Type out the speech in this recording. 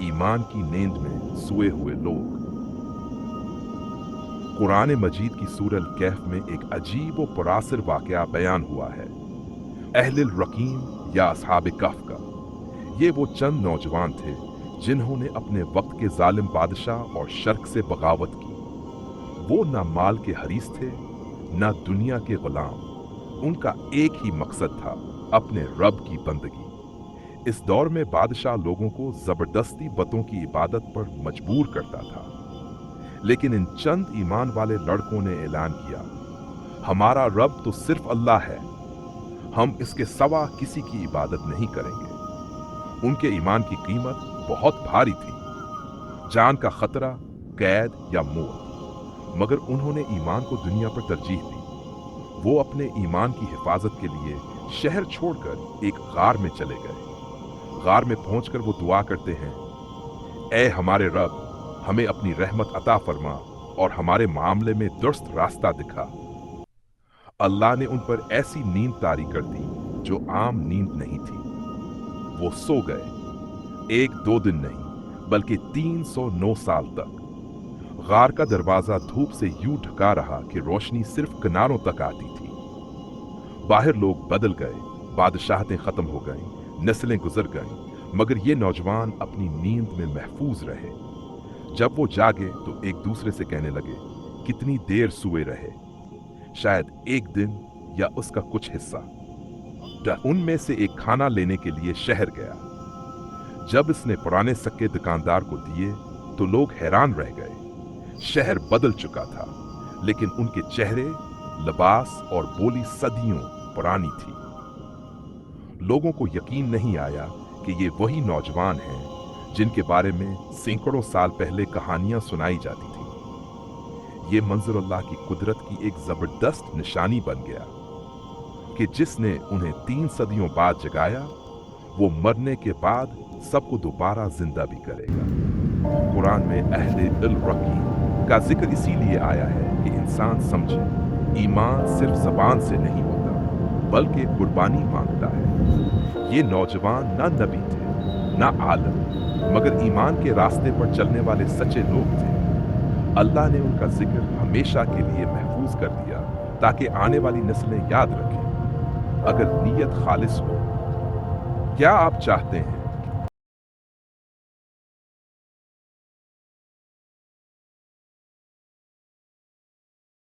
ईमान की नींद में सोए हुए लोग। कुरान मजीद की सूरह कैफ में एक अजीब व पुरासिर वाकया बयान हुआ है, अहलिल रकीम या असहाब कफ का। ये वो चंद नौजवान थे जिन्होंने अपने वक्त के जालिम बादशाह और शर्क से बगावत की। वो ना माल के हरीस थे, ना दुनिया के गुलाम। उनका एक ही मकसद था, अपने रब की बंदगी। इस दौर में बादशाह लोगों को जबरदस्ती बतों की इबादत पर मजबूर करता था, लेकिन इन चंद ईमान वाले लड़कों ने ऐलान किया, हमारा रब तो सिर्फ अल्लाह है, हम इसके सिवा किसी की इबादत नहीं करेंगे। उनके ईमान की कीमत बहुत भारी थी, जान का खतरा, कैद या मौत। मगर उन्होंने ईमान को दुनिया पर तरजीह दी। वो अपने ईमान की हिफाजत के लिए शहर छोड़कर एक गार में चले गए। गार में पहुंचकर वो दुआ करते हैं, ऐ हमारे रब, हमें अपनी रहमत अता फरमा और हमारे मामले में दुरुस्त रास्ता दिखा। अल्लाह ने उन पर ऐसी नींद तारी कर दी जो आम नींद नहीं थी। वो सो गए, एक दो दिन नहीं बल्कि 309 साल तक। गार का दरवाजा धूप से यूं ढका रहा कि रोशनी सिर्फ किनारों तक आती थी। बाहर लोग बदल गए, बादशाहतें खत्म हो गईं, नस्लें गुजर गईं, मगर ये नौजवान अपनी नींद में महफूज रहे। जब वो जागे तो एक दूसरे से कहने लगे, कितनी देर सोए रहे, शायद एक दिन या उसका कुछ हिस्सा। उनमें से एक खाना लेने के लिए शहर गया। जब इसने पुराने सक्के दुकानदार को दिए तो लोग हैरान रह गए। शहर बदल चुका था, लेकिन उनके चेहरे, लिबास और बोली सदियों पुरानी थी। लोगों को यकीन नहीं आया कि ये वही नौजवान हैं जिनके बारे में सैकड़ों साल पहले कहानियां सुनाई जाती थी। ये मंजर अल्लाह की कुदरत की एक जबरदस्त निशानी बन गया कि जिसने उन्हें 3 सदियों बाद जगाया, वो मरने के बाद सबको दोबारा जिंदा भी करेगा। कुरान में अहले इल रकीम का जिक्र इसीलिए आया है कि इंसान समझे, ईमान सिर्फ जबान से नहीं होता बल्कि कुर्बानी मांगता है। ये नौजवान ना नबी थे ना आलम, मगर ईमान के रास्ते पर चलने वाले सच्चे लोग थे। अल्लाह ने उनका जिक्र हमेशा के लिए महफूज कर दिया ताकि आने वाली नस्लें याद रखें, अगर नीयत खालिस हो। क्या आप चाहते हैं